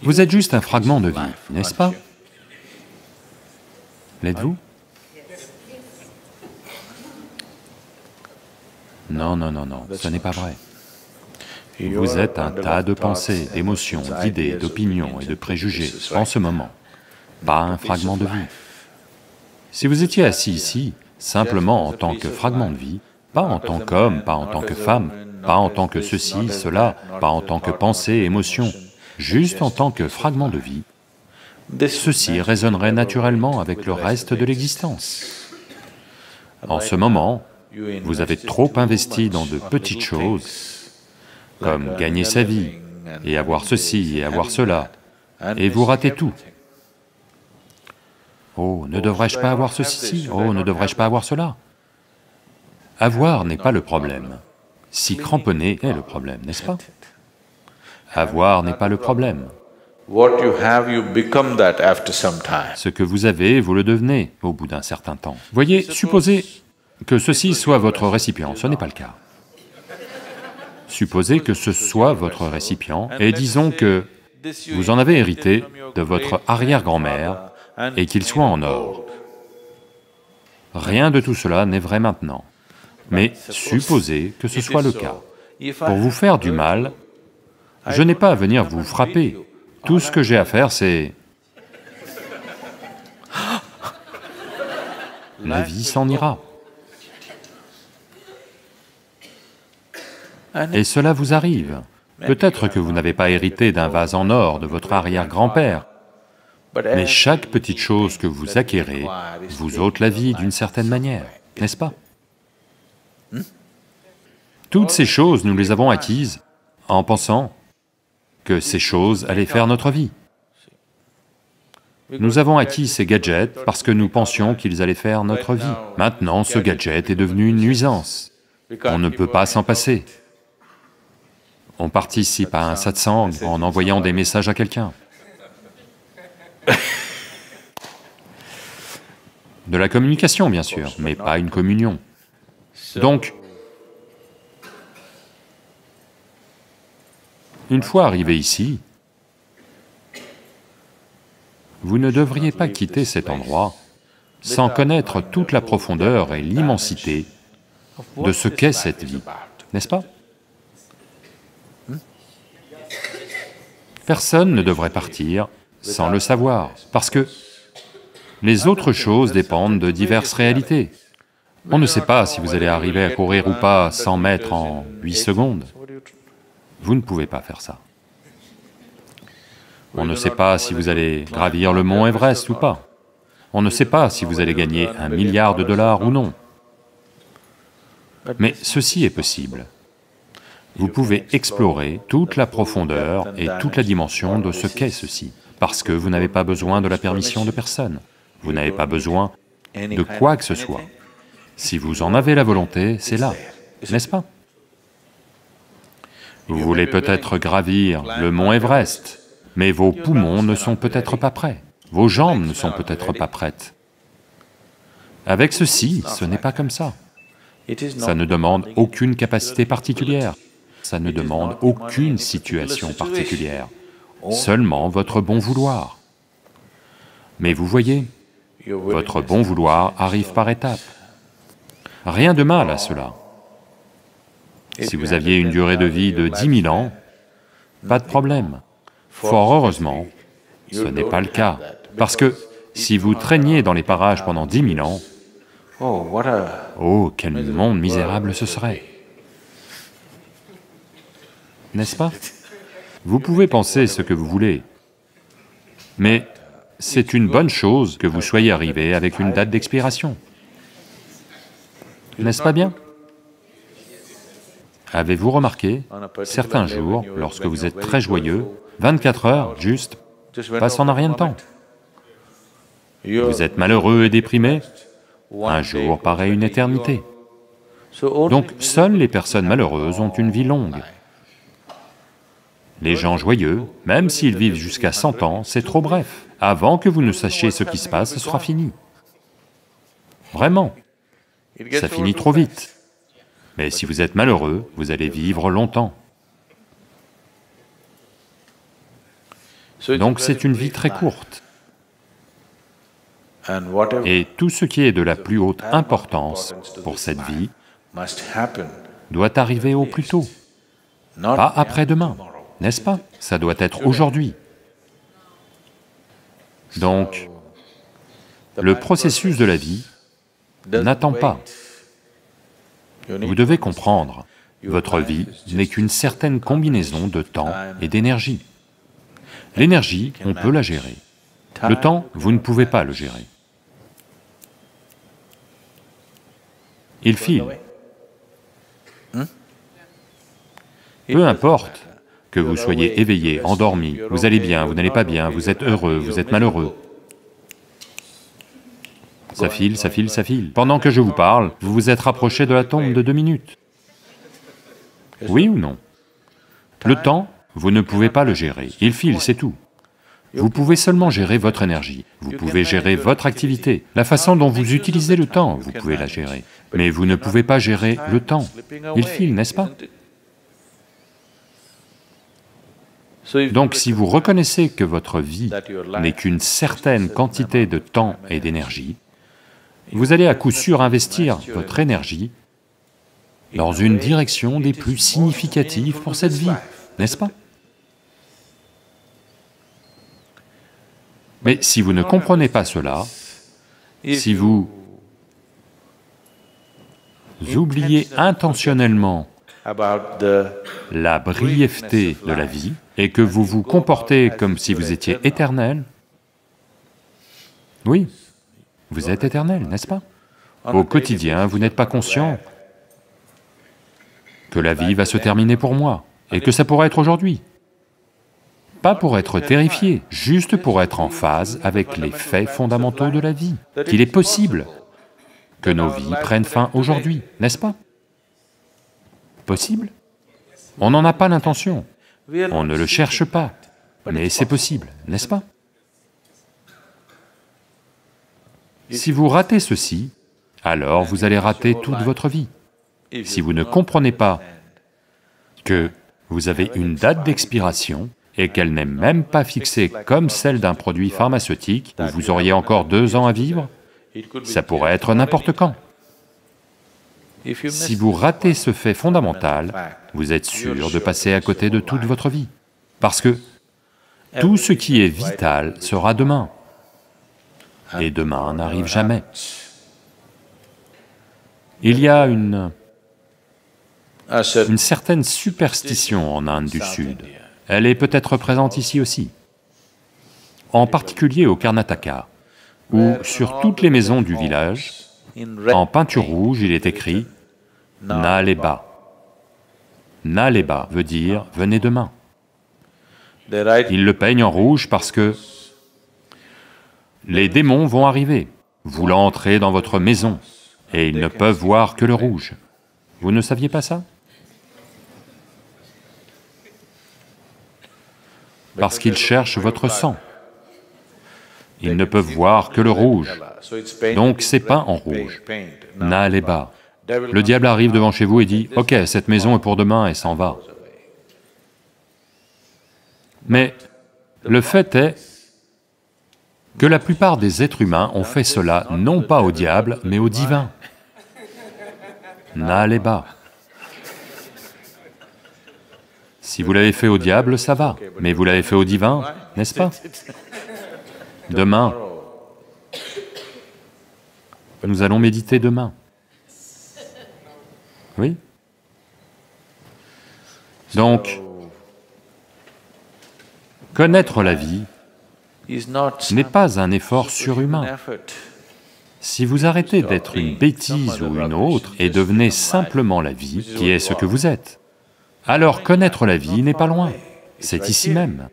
Vous êtes juste un fragment de vie, n'est-ce pas? L'êtes-vous? Non, non, non, non, ce n'est pas vrai. Vous êtes un tas de pensées, d'émotions, d'idées, d'opinions et de préjugés en ce moment, pas un fragment de vie. Si vous étiez assis ici, simplement en tant que fragment de vie, pas en tant qu'homme, pas en tant que femme, pas en tant que ceci, cela, pas en tant que pensée, émotion, juste en tant que fragment de vie, ceci résonnerait naturellement avec le reste de l'existence. En ce moment, vous avez trop investi dans de petites choses, comme gagner sa vie, et avoir ceci, et avoir cela, et vous ratez tout. Oh, ne devrais-je pas avoir ceci? Oh, ne devrais-je pas avoir cela? Avoir n'est pas le problème, s'y cramponner est le problème, n'est-ce pas? Avoir n'est pas le problème. Ce que vous avez, vous le devenez au bout d'un certain temps. Voyez, supposez que ceci soit votre récipient, ce n'est pas le cas. Supposez que ce soit votre récipient, et disons que vous en avez hérité de votre arrière-grand-mère et qu'il soit en or. Rien de tout cela n'est vrai maintenant, mais supposez que ce soit le cas. Pour vous faire du mal, je n'ai pas à venir vous frapper. Tout ce que j'ai à faire, c'est... La vie s'en ira. Et cela vous arrive. Peut-être que vous n'avez pas hérité d'un vase en or de votre arrière-grand-père, mais chaque petite chose que vous acquérez vous ôte la vie d'une certaine manière, n'est-ce pas? Toutes ces choses, nous les avons acquises en pensant que ces choses allaient faire notre vie. Nous avons acquis ces gadgets parce que nous pensions qu'ils allaient faire notre vie. Maintenant, ce gadget est devenu une nuisance. On ne peut pas s'en passer. On participe à un satsang en envoyant des messages à quelqu'un. De la communication, bien sûr, mais pas une communion. Donc, une fois arrivé ici, vous ne devriez pas quitter cet endroit sans connaître toute la profondeur et l'immensité de ce qu'est cette vie, n'est-ce pas? Personne ne devrait partir sans le savoir, parce que les autres choses dépendent de diverses réalités. On ne sait pas si vous allez arriver à courir ou pas 100 mètres en 8 secondes. Vous ne pouvez pas faire ça. On ne sait pas si vous allez gravir le mont Everest ou pas. On ne sait pas si vous allez gagner 1 milliard de dollars ou non. Mais ceci est possible. Vous pouvez explorer toute la profondeur et toute la dimension de ce qu'est ceci, parce que vous n'avez pas besoin de la permission de personne, vous n'avez pas besoin de quoi que ce soit. Si vous en avez la volonté, c'est là, n'est-ce pas? Vous voulez peut-être gravir le mont Everest, mais vos poumons ne sont peut-être pas prêts, vos jambes ne sont peut-être pas prêtes. Avec ceci, ce n'est pas comme ça. Ça ne demande aucune capacité particulière, ça ne demande aucune situation particulière, seulement votre bon vouloir. Mais vous voyez, votre bon vouloir arrive par étapes. Rien de mal à cela. Si vous aviez une durée de vie de 10 000 ans, pas de problème. Fort heureusement, ce n'est pas le cas, parce que si vous traîniez dans les parages pendant 10 000 ans, oh, quel monde misérable ce serait! N'est-ce pas? Vous pouvez penser ce que vous voulez, mais c'est une bonne chose que vous soyez arrivé avec une date d'expiration. N'est-ce pas bien? Avez-vous remarqué, certains jours, lorsque vous êtes très joyeux, 24 heures, juste, passent en un rien de temps. Vous êtes malheureux et déprimé, un jour paraît une éternité. Donc, seules les personnes malheureuses ont une vie longue. Les gens joyeux, même s'ils vivent jusqu'à 100 ans, c'est trop bref. Avant que vous ne sachiez ce qui se passe, ce sera fini. Vraiment, ça finit trop vite. Mais si vous êtes malheureux, vous allez vivre longtemps. Donc c'est une vie très courte. Et tout ce qui est de la plus haute importance pour cette vie doit arriver au plus tôt, pas après-demain, n'est-ce pas? Ça doit être aujourd'hui. Donc, le processus de la vie n'attend pas. Vous devez comprendre, votre vie n'est qu'une certaine combinaison de temps et d'énergie. L'énergie, on peut la gérer. Le temps, vous ne pouvez pas le gérer. Il file. Peu importe que vous soyez éveillé, endormi, vous allez bien, vous n'allez pas bien, vous êtes heureux, vous êtes malheureux. Ça file, ça file, ça file. Pendant que je vous parle, vous vous êtes rapproché de la tombe de 2 minutes. Oui ou non? Le temps, vous ne pouvez pas le gérer, il file, c'est tout. Vous pouvez seulement gérer votre énergie, vous pouvez gérer votre activité, la façon dont vous utilisez le temps, vous pouvez la gérer. Mais vous ne pouvez pas gérer le temps, il file, n'est-ce pas? Donc si vous reconnaissez que votre vie n'est qu'une certaine quantité de temps et d'énergie, vous allez à coup sûr investir votre énergie dans une direction des plus significatives pour cette vie, n'est-ce pas? Mais si vous ne comprenez pas cela, si vous oubliez intentionnellement la brièveté de la vie et que vous vous comportez comme si vous étiez éternel, oui, vous êtes éternel, n'est-ce pas? Au quotidien, vous n'êtes pas conscient que la vie va se terminer pour moi et que ça pourrait être aujourd'hui. Pas pour être terrifié, juste pour être en phase avec les faits fondamentaux de la vie, qu'il est possible que nos vies prennent fin aujourd'hui, n'est-ce pas? Possible? On n'en a pas l'intention, on ne le cherche pas, mais c'est possible, n'est-ce pas? Si vous ratez ceci, alors vous allez rater toute votre vie. Si vous ne comprenez pas que vous avez une date d'expiration et qu'elle n'est même pas fixée comme celle d'un produit pharmaceutique où vous auriez encore 2 ans à vivre, ça pourrait être n'importe quand. Si vous ratez ce fait fondamental, vous êtes sûr de passer à côté de toute votre vie, parce que tout ce qui est vital sera demain, et demain n'arrive jamais. Il y a une certaine superstition en Inde du Sud, elle est peut-être présente ici aussi, en particulier au Karnataka, où sur toutes les maisons du village, en peinture rouge, il est écrit « Naleba ». Naleba veut dire « venez demain ». Ils le peignent en rouge parce que les démons vont arriver, voulant entrer dans votre maison, et ils ne peuvent voir que le rouge. Vous ne saviez pas ça? Parce qu'ils cherchent votre sang. Ils ne peuvent voir que le rouge, donc c'est peint en rouge. Naleba. Le diable arrive devant chez vous et dit, « Ok, cette maison est pour demain » et s'en va. Mais le fait est que la plupart des êtres humains ont fait cela non pas au diable, mais au divin. Naleba. Si vous l'avez fait au diable, ça va, mais vous l'avez fait au divin, n'est-ce pas? Demain, nous allons méditer demain. Oui? Donc, connaître la vie n'est pas un effort surhumain. Si vous arrêtez d'être une bêtise ou une autre et devenez simplement la vie, qui est ce que vous êtes, alors connaître la vie n'est pas loin, c'est ici même.